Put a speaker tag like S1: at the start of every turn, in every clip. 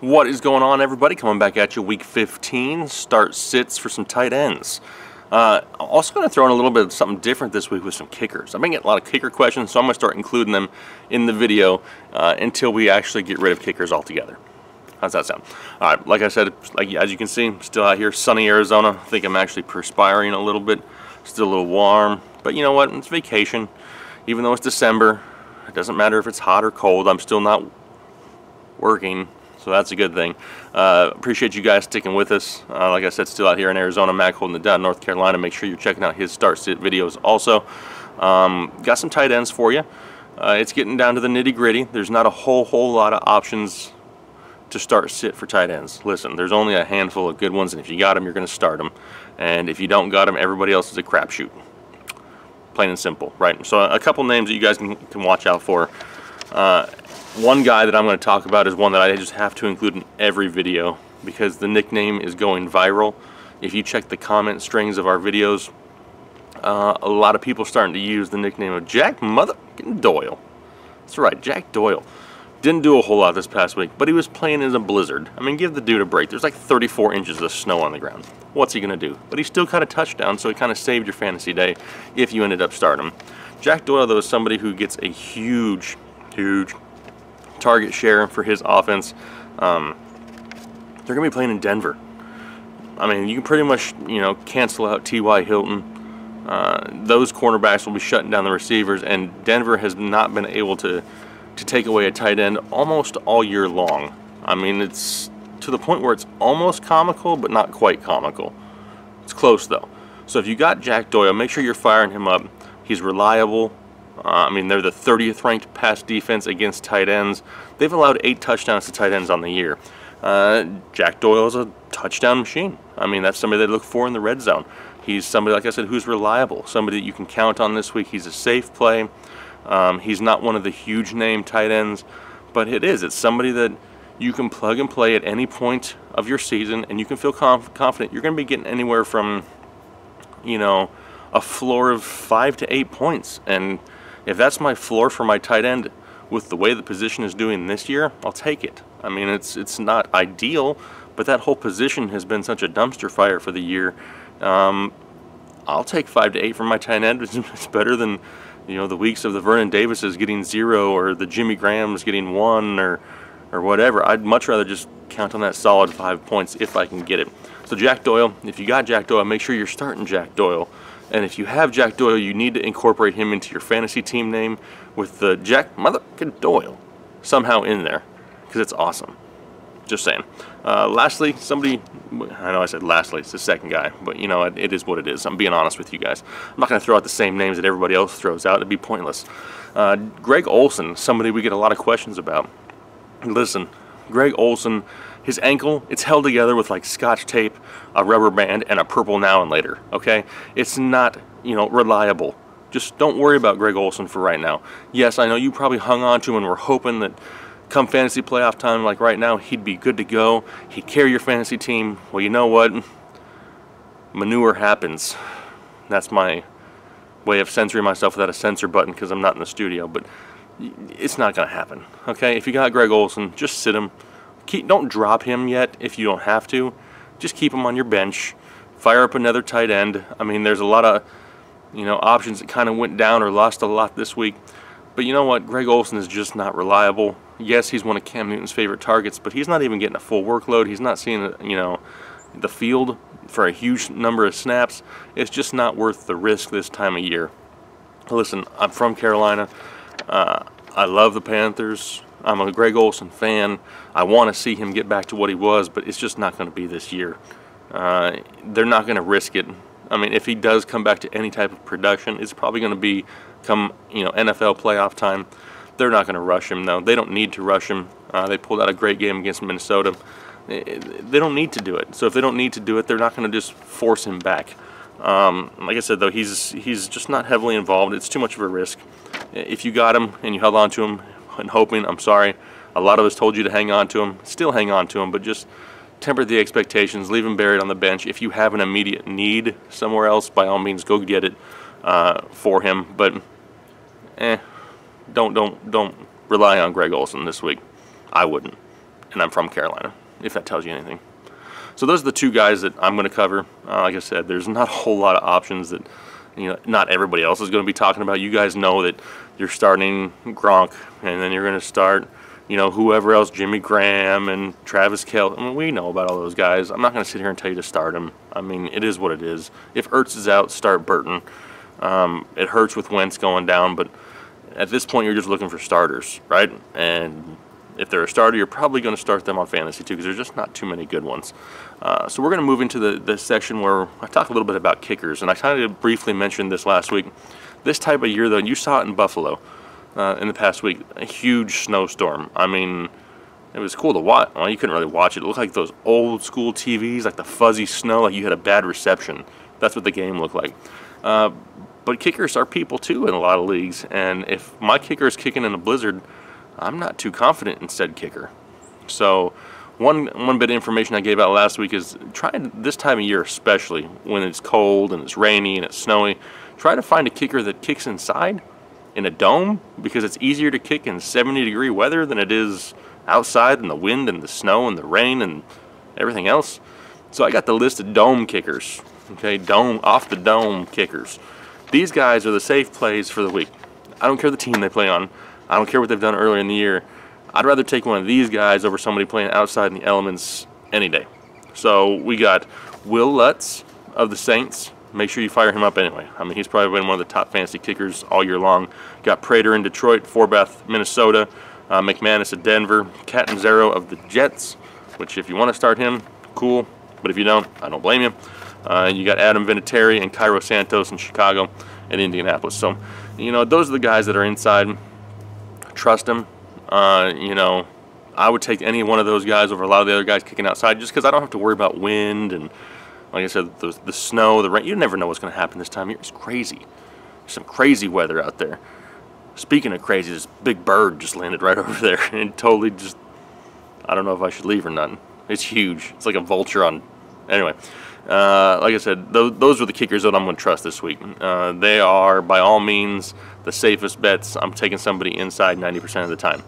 S1: What is going on, everybody? Coming back at you, week 15, start sits for some tight ends. Also going to throw in a little bit of something different this week with some kickers. I've been getting a lot of kicker questions, so I'm going to start including them in the video until we actually get rid of kickers altogether. How's that sound? All right, like I said, as you can see, I'm still out here, sunny Arizona. I think I'm actually perspiring a little bit, still a little warm, but you know what? It's vacation. Even though it's December, it doesn't matter if it's hot or cold. I'm still not working. So that's a good thing. Appreciate you guys sticking with us. Like I said, still out here in Arizona. Mac holding it down. North Carolina. Make sure you're checking out his start sit videos also. Got some tight ends for you. It's getting down to the nitty gritty. There's not a whole lot of options to start sit for tight ends. Listen, there's only a handful of good ones, and if you got them, you're going to start them. And if you don't got them, everybody else is a crapshoot. Plain and simple, right? So a couple names that you guys can watch out for. One guy that I'm going to talk about is one that I just have to include in every video because the nickname is going viral. If you check the comment strings of our videos, a lot of people starting to use the nickname of Jack Motherfucking Doyle. That's right, Jack Doyle. Didn't do a whole lot this past week, but he was playing in a blizzard. I mean, give the dude a break. There's like 34 inches of snow on the ground. What's he going to do? But he still caught a touchdown, so it kind of saved your fantasy day if you ended up starting him. Jack Doyle, though, is somebody who gets a huge target share for his offense. They're going to be playing in Denver. I mean, you can pretty much, cancel out T.Y. Hilton. Those cornerbacks will be shutting down the receivers, and Denver has not been able to take away a tight end almost all year long. I mean, it's to the point where it's almost comical, but not quite comical. It's close, though. So if you got Jack Doyle, make sure you're firing him up. He's reliable. I mean, they're the 30th ranked pass defense against tight ends. They've allowed 8 touchdowns to tight ends on the year. Jack Doyle is a touchdown machine. I mean, that's somebody they look for in the red zone. He's somebody, like I said, who's reliable. Somebody that you can count on this week. He's a safe play. He's not one of the huge name tight ends, but it's somebody that you can plug and play at any point of your season, and you can feel confident you're going to be getting anywhere from, a floor of 5 to 8 points. And if that's my floor for my tight end with the way the position is doing this year, I'll take it. I mean, it's not ideal, but that whole position has been such a dumpster fire for the year. I'll take 5 to 8 from my tight end. It's better than, the weeks of the Vernon Davises getting 0 or the Jimmy Grahams getting 1 or whatever. I'd much rather just count on that solid 5 points if I can get it. So Jack Doyle, if you got Jack Doyle, make sure you're starting Jack Doyle. And if you have Jack Doyle, you need to incorporate him into your fantasy team name with the Jack Motherfucking Doyle somehow in there, because it's awesome. Just saying. Lastly, I know I said lastly, it's the second guy, but it is what it is. I'm being honest with you guys. I'm not going to throw out the same names that everybody else throws out. It'd be pointless. Greg Olson, somebody we get a lot of questions about. Listen, Greg Olson, his ankle, it's held together with like scotch tape, a rubber band, and a purple now and later, okay? It's not, reliable. Just don't worry about Greg Olson for right now. Yes, I know you probably hung on to him and were hoping that come fantasy playoff time, like right now, he'd be good to go. He'd carry your fantasy team. Well, you know what? Manure happens. That's my way of censoring myself without a censor button because I'm not in the studio, but it's not going to happen, okay? If you got Greg Olson, just sit him. Don't drop him yet if you don't have to. Just keep him on your bench. Fire up another tight end. I mean, there's a lot of, options that kind of went down or lost a lot this week. But you know what? Greg Olson is just not reliable. Yes, he's one of Cam Newton's favorite targets, but he's not even getting a full workload. He's not seeing, the field for a huge number of snaps. It's just not worth the risk this time of year. Listen, I'm from Carolina. I love the Panthers. I'm a Greg Olson fan. I want to see him get back to what he was, but it's just not going to be this year. They're not going to risk it. I mean, if he does come back to any type of production, it's probably going to be come NFL playoff time. They're not going to rush him, though. They don't need to rush him. They pulled out a great game against Minnesota. They don't need to do it. So if they don't need to do it, they're not going to just force him back. Like I said, though, he's just not heavily involved. It's too much of a risk. If you got him and you held on to him and hoping, I'm sorry, a lot of us told you to hang on to him. Still hang on to him, but just temper the expectations. Leave him buried on the bench. If you have an immediate need somewhere else, by all means, go get it for him. But don't rely on Greg Olson this week. I wouldn't. and I'm from Carolina, if that tells you anything. So those are the two guys that I'm going to cover. Like I said, there's not a whole lot of options that, you know, not everybody else is going to be talking about. You guys know that you're starting Gronk, and then you're going to start, you know, whoever else, Jimmy Graham and Travis Kelce. I mean, we know about all those guys. I'm not going to sit here and tell you to start them. I mean, it is what it is. If Ertz is out, start Burton. It hurts with Wentz going down, but at this point, you're just looking for starters, right? And if they're a starter, you're probably going to start them on fantasy too, because there's just not too many good ones. So we're going to move into the section where I talk a little bit about kickers, and I kind of briefly mentioned this last week. This type of year, though, and you saw it in Buffalo in the past week, a huge snowstorm. I mean, it was cool to watch. Well, you couldn't really watch it. It looked like those old school TVs, like the fuzzy snow, like you had a bad reception. That's what the game looked like. But kickers are people too in a lot of leagues, and if my kicker is kicking in a blizzard, I'm not too confident in said kicker. So one bit of information I gave out last week is try this time of year, especially when it's cold and it's rainy and it's snowy, try to find a kicker that kicks inside in a dome, because it's easier to kick in 70-degree weather than it is outside in the wind and the snow and the rain and everything else. So I got the list of dome kickers, okay, off the dome kickers. These guys are the safe plays for the week. I don't care the team they play on. I don't care what they've done earlier in the year. I'd rather take one of these guys over somebody playing outside in the elements any day. So we got Will Lutz of the Saints. Make sure you fire him up anyway. I mean, he's probably been one of the top fantasy kickers all year long. Got Prater in Detroit, Forbath, Minnesota, McManus of Denver, Catanzaro of the Jets, which if you want to start him, cool. But if you don't, I don't blame you. You got Adam Vinatieri and Cairo Santos in Chicago and Indianapolis. So, you know, those are the guys that are inside. Trust them. You know, I would take any one of those guys over a lot of the other guys kicking outside, just because I don't have to worry about wind and, like I said, the snow, the rain. You never know what's going to happen this time of year. It's crazy. There's some crazy weather out there. Speaking of crazy, this big bird just landed right over there and totally just, I don't know if I should leave or not. It's huge. It's like a vulture on, anyway. Like I said, those are the kickers that I'm going to trust this week. They are, by all means, the safest bets. I'm taking somebody inside 90% of the time.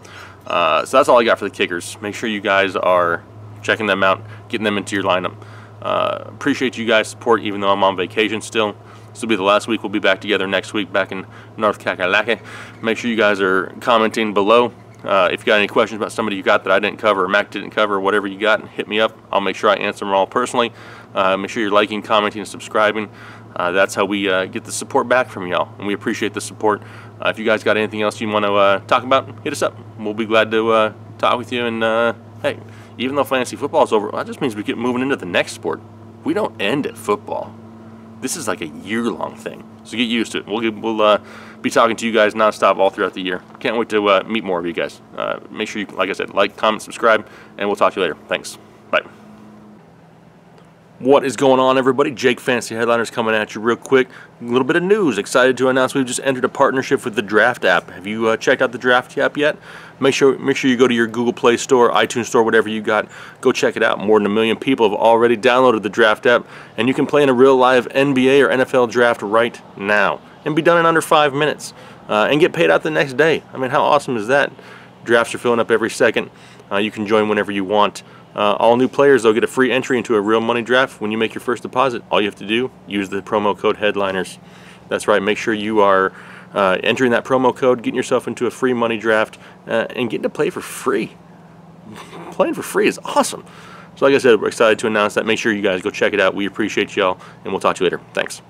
S1: So that's all I got for the kickers. Make sure you guys are checking them out, getting them into your lineup. Appreciate you guys' support, even though I'm on vacation still. This will be the last week. We'll be back together next week back in North Kakalaki. Make sure you guys are commenting below. If you got any questions about somebody you got that I didn't cover or Mac didn't cover, whatever you got, hit me up. I'll make sure I answer them all personally. Make sure you're liking, commenting, and subscribing. That's how we get the support back from y'all, and we appreciate the support. If you guys got anything else you want to talk about, hit us up. We'll be glad to talk with you. And hey, even though fantasy football is over, that just means we get moving into the next sport. We don't end at football. This is like a year-long thing, so get used to it. We'll be talking to you guys nonstop all throughout the year. Can't wait to meet more of you guys. Make sure you, like I said, like, comment, subscribe, and we'll talk to you later. Thanks. Bye. What is going on, everybody? Jake Fantasy Headliners coming at you real quick. A little bit of news. Excited to announce we've just entered a partnership with the Draft app. Have you checked out the Draft app yet? Make sure you go to your Google Play Store, iTunes Store, whatever you got. Go check it out. More than 1 million people have already downloaded the Draft app, and you can play in a real live NBA or NFL draft right now and be done in under 5 minutes and get paid out the next day. I mean, how awesome is that? Drafts are filling up every second. You can join whenever you want. All new players, they'll get a free entry into a real money draft when you make your first deposit. All you have to do, use the promo code Headliners. That's right. Make sure you are entering that promo code, getting yourself into a free money draft, and getting to play for free. Playing for free is awesome. So like I said, we're excited to announce that. Make sure you guys go check it out. We appreciate y'all, and we'll talk to you later. Thanks.